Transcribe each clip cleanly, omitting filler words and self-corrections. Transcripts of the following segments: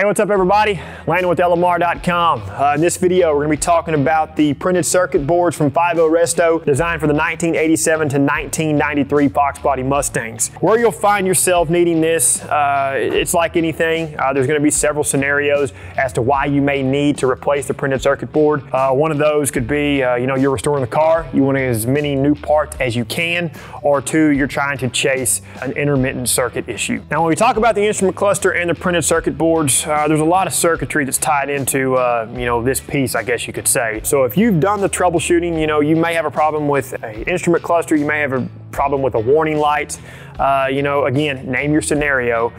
Hey, what's up everybody? Landon with LMR.com. In this video, we're gonna be talking about the printed circuit boards from 5.0 Resto, designed for the 1987 to 1993 Fox Body Mustangs. Where you'll find yourself needing this, it's like anything. There's gonna be several scenarios as to why you may need to replace the printed circuit board. One of those could be, you're restoring the car, you want as many new parts as you can, or two, you're trying to chase an intermittent circuit issue. Now, when we talk about the instrument cluster and the printed circuit boards, there's a lot of circuitry that's tied into, this piece, I guess you could say. So if you've done the troubleshooting, you may have a problem with an instrument cluster, you may have a problem with a warning light. Again, name your scenario.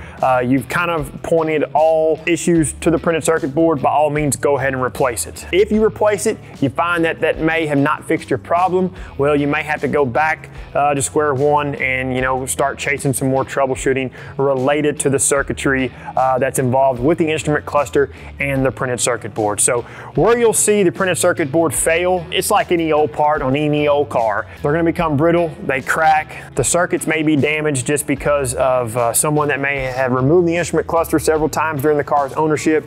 You've kind of pointed all issues to the printed circuit board. By all means, go ahead and replace it. If you replace it, you find that that may have not fixed your problem, well, you may have to go back to square one and, start chasing some more troubleshooting related to the circuitry that's involved with the instrument cluster and the printed circuit board. So where you'll see the printed circuit board fail, it's like any old part on any old car. They're gonna become brittle, they crack, the circuits may be damaged just because of someone that may have removed the instrument cluster several times during the car's ownership,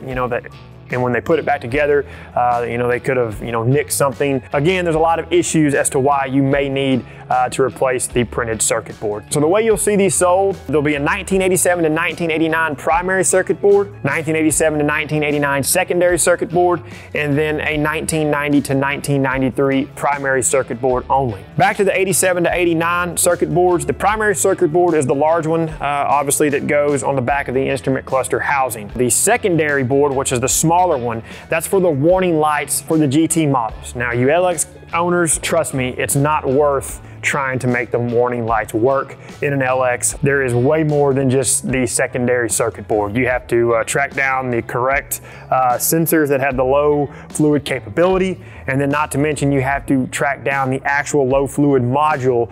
and when they put it back together, they could have, nicked something. Again, there's a lot of issues as to why you may need to replace the printed circuit board. So the way you'll see these sold, there'll be a 1987 to 1989 primary circuit board, 1987 to 1989 secondary circuit board, and then a 1990 to 1993 primary circuit board only. Back to the 87 to 89 circuit boards, the primary circuit board is the large one, obviously, that goes on the back of the instrument cluster housing. The secondary board, which is the smaller one, that's for the warning lights for the GT models. Now, you LX owners, trust me, it's not worth trying to make the warning lights work in an LX. There is way more than just the secondary circuit board. You have to track down the correct sensors that have the low fluid capability, and then not to mention you have to track down the actual low fluid module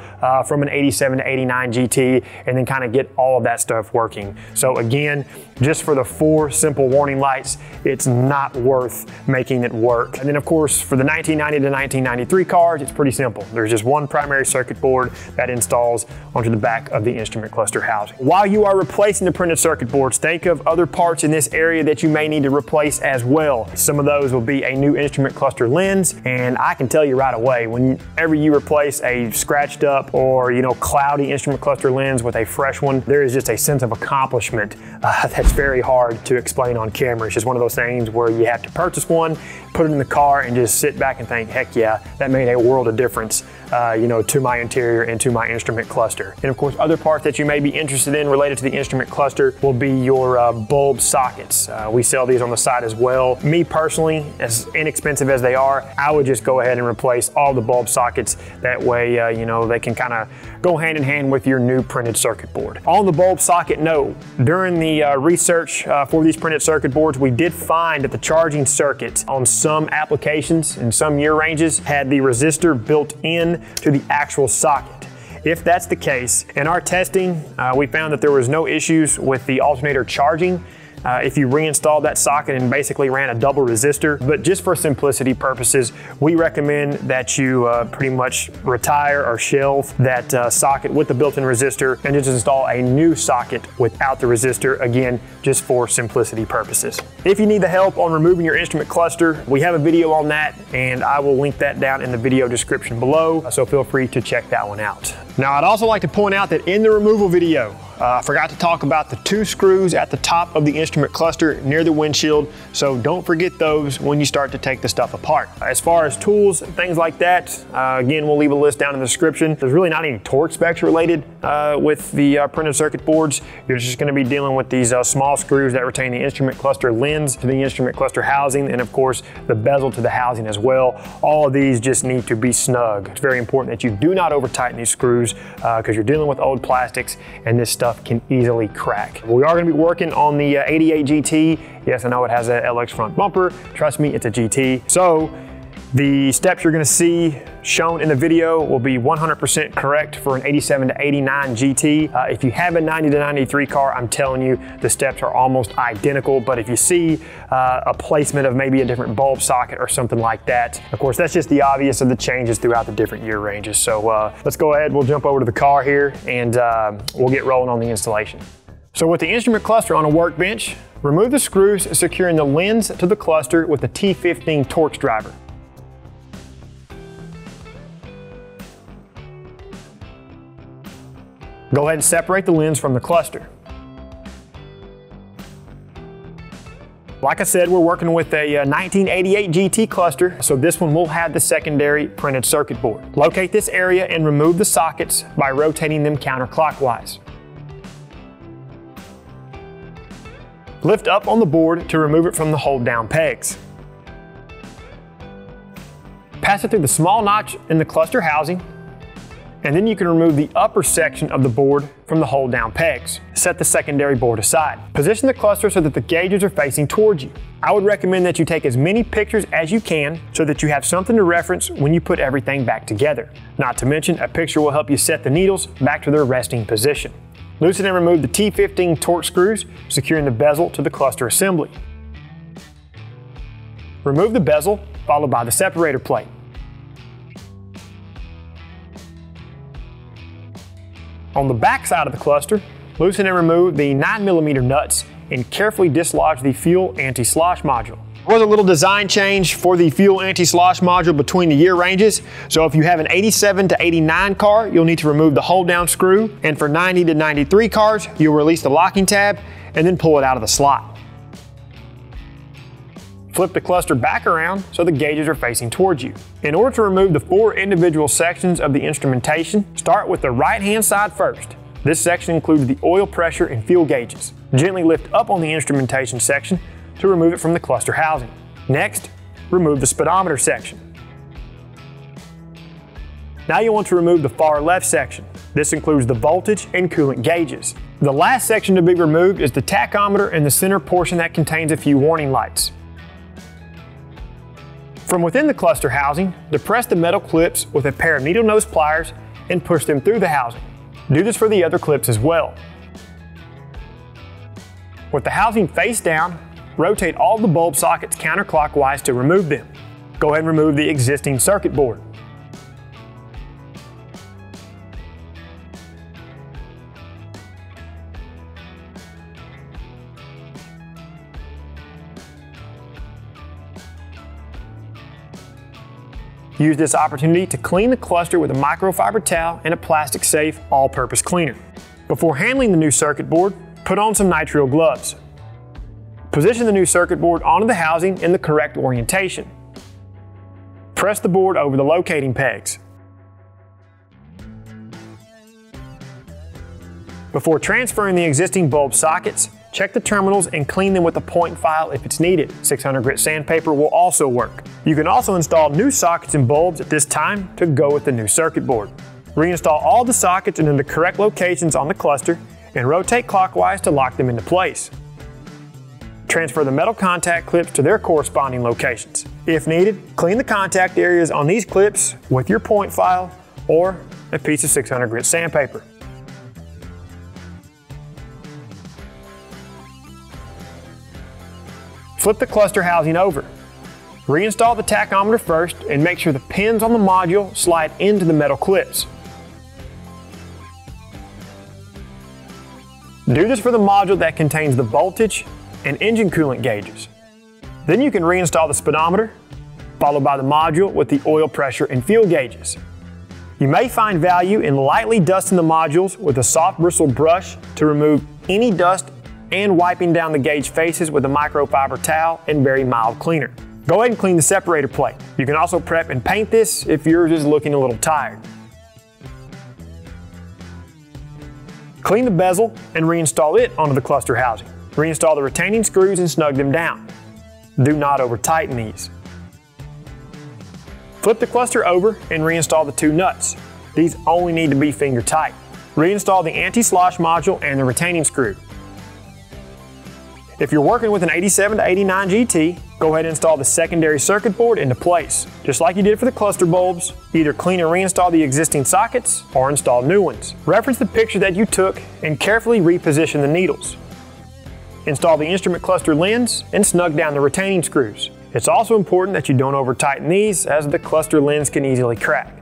from an 87 to 89 GT, and then kind of get all of that stuff working. So again, just for the 4 simple warning lights, it's not worth making it work. And then of course, for the 1990 to 1993 cars, it's pretty simple. There's just one primary circuit board that installs onto the back of the instrument cluster housing. While you are replacing the printed circuit boards, think of other parts in this area that you may need to replace as well. Some of those will be a new instrument cluster lens, and I can tell you right away, whenever you replace a scratched up or cloudy instrument cluster lens with a fresh one, there is just a sense of accomplishment that's very hard to explain on camera. It's just one of those things where you have to purchase one, put it in the car, and just sit back and think, heck yeah, that made a world of difference to my interior and to my instrument cluster. And of course, other parts that you may be interested in related to the instrument cluster will be your bulb sockets. We sell these on the side as well. Me personally, as inexpensive as they are, I would just go ahead and replace all the bulb sockets. That way, they can kind of go hand in hand with your new printed circuit board. On the bulb socket note, during the research for these printed circuit boards, we did find that the charging circuit on some applications and some year ranges had the resistor built in to the actual socket. If that's the case, in our testing, we found that there was no issues with the alternator charging if you reinstalled that socket and basically ran a double resistor. But just for simplicity purposes, we recommend that you pretty much retire or shelve that socket with the built-in resistor and just install a new socket without the resistor, again, just for simplicity purposes. If you need the help on removing your instrument cluster, we have a video on that, and I will link that down in the video description below, so feel free to check that one out. Now, I'd also like to point out that in the removal video, I forgot to talk about the 2 screws at the top of the instrument cluster near the windshield, so don't forget those when you start to take the stuff apart. As far as tools and things like that, again, we'll leave a list down in the description. There's really not any torque specs related with the printed circuit boards. You're just gonna be dealing with these small screws that retain the instrument cluster lens to the instrument cluster housing, and of course, the bezel to the housing as well. All of these just need to be snug. It's very important that you do not over tighten these screws because you're dealing with old plastics, and this stuff can easily crack. We are going to be working on the 88 GT. Yes, I know it has an LX front bumper. Trust me, it's a GT. So the steps you're going to see shown in the video will be 100% correct for an 87 to 89 GT. If you have a 90 to 93 car, I'm telling you, the steps are almost identical. But if you see a placement of maybe a different bulb socket or something like that, of course, that's just the obvious of the changes throughout the different year ranges. So let's go ahead, we'll jump over to the car here, and we'll get rolling on the installation. So with the instrument cluster on a workbench, Remove the screws securing the lens to the cluster with the T15 Torx driver. Go ahead and separate the lens from the cluster. Like I said, we're working with a 1988 GT cluster, so this one will have the secondary printed circuit board. Locate this area and remove the sockets by rotating them counterclockwise. Lift up on the board to remove it from the hold-down pegs. Pass it through the small notch in the cluster housing, and then you can remove the upper section of the board from the hold-down pegs. Set the secondary board aside. Position the cluster so that the gauges are facing towards you. I would recommend that you take as many pictures as you can so that you have something to reference when you put everything back together. Not to mention, a picture will help you set the needles back to their resting position. Loosen and remove the T15 Torx screws, securing the bezel to the cluster assembly. Remove the bezel, followed by the separator plate. On the back side of the cluster, loosen and remove the 9mm nuts and carefully dislodge the fuel anti-slosh module. There was a little design change for the fuel anti-slosh module between the year ranges. So if you have an 87 to 89 car, you'll need to remove the hold down screw. And for 90 to 93 cars, you'll release the locking tab and then pull it out of the slot. Flip the cluster back around so the gauges are facing towards you. In order to remove the 4 individual sections of the instrumentation, start with the right-hand side first. This section includes the oil pressure and fuel gauges. Gently lift up on the instrumentation section to remove it from the cluster housing. Next, remove the speedometer section. Now you want to remove the far left section. This includes the voltage and coolant gauges. The last section to be removed is the tachometer and the center portion that contains a few warning lights. From within the cluster housing, depress the metal clips with a pair of needle nose pliers and push them through the housing. Do this for the other clips as well. With the housing face down, rotate all the bulb sockets counterclockwise to remove them. Go ahead and remove the existing circuit board. Use this opportunity to clean the cluster with a microfiber towel and a plastic safe all-purpose cleaner. Before handling the new circuit board, put on some nitrile gloves. Position the new circuit board onto the housing in the correct orientation. Press the board over the locating pegs. Before transferring the existing bulb sockets, check the terminals and clean them with a point file if it's needed. 600 grit sandpaper will also work. You can also install new sockets and bulbs at this time to go with the new circuit board. Reinstall all the sockets into the correct locations on the cluster and rotate clockwise to lock them into place. Transfer the metal contact clips to their corresponding locations. If needed, clean the contact areas on these clips with your point file or a piece of 600 grit sandpaper. Flip the cluster housing over. Reinstall the tachometer first and make sure the pins on the module slide into the metal clips. Do this for the module that contains the voltage and engine coolant gauges. Then you can reinstall the speedometer, followed by the module with the oil pressure and fuel gauges. You may find value in lightly dusting the modules with a soft bristle brush to remove any dust and wiping down the gauge faces with a microfiber towel and very mild cleaner. Go ahead and clean the separator plate. You can also prep and paint this if yours is looking a little tired. Clean the bezel and reinstall it onto the cluster housing. Reinstall the retaining screws and snug them down. Do not over tighten these. Flip the cluster over and reinstall the 2 nuts. These only need to be finger tight. Reinstall the anti-slosh module and the retaining screw. If you're working with an 87 to 89 GT, go ahead and install the secondary circuit board into place. Just like you did for the cluster bulbs, either clean and reinstall the existing sockets or install new ones. Reference the picture that you took and carefully reposition the needles. Install the instrument cluster lens and snug down the retaining screws. It's also important that you don't over tighten these as the cluster lens can easily crack.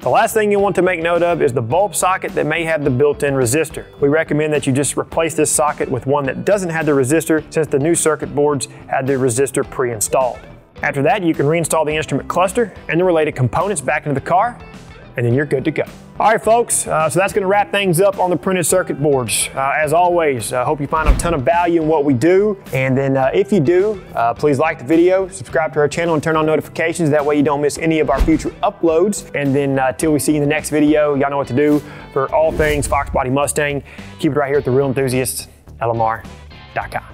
The last thing you want to make note of is the bulb socket that may have the built-in resistor. We recommend that you just replace this socket with one that doesn't have the resistor, since the new circuit boards had the resistor pre-installed. After that, you can reinstall the instrument cluster and the related components back into the car, and then you're good to go. All right, folks, so that's going to wrap things up on the printed circuit boards. As always, I hope you find a ton of value in what we do. And then if you do, please like the video, subscribe to our channel, and turn on notifications. That way you don't miss any of our future uploads. And then till we see you in the next video, y'all know what to do. For all things Fox Body Mustang, keep it right here at the Real Enthusiast, LMR.com.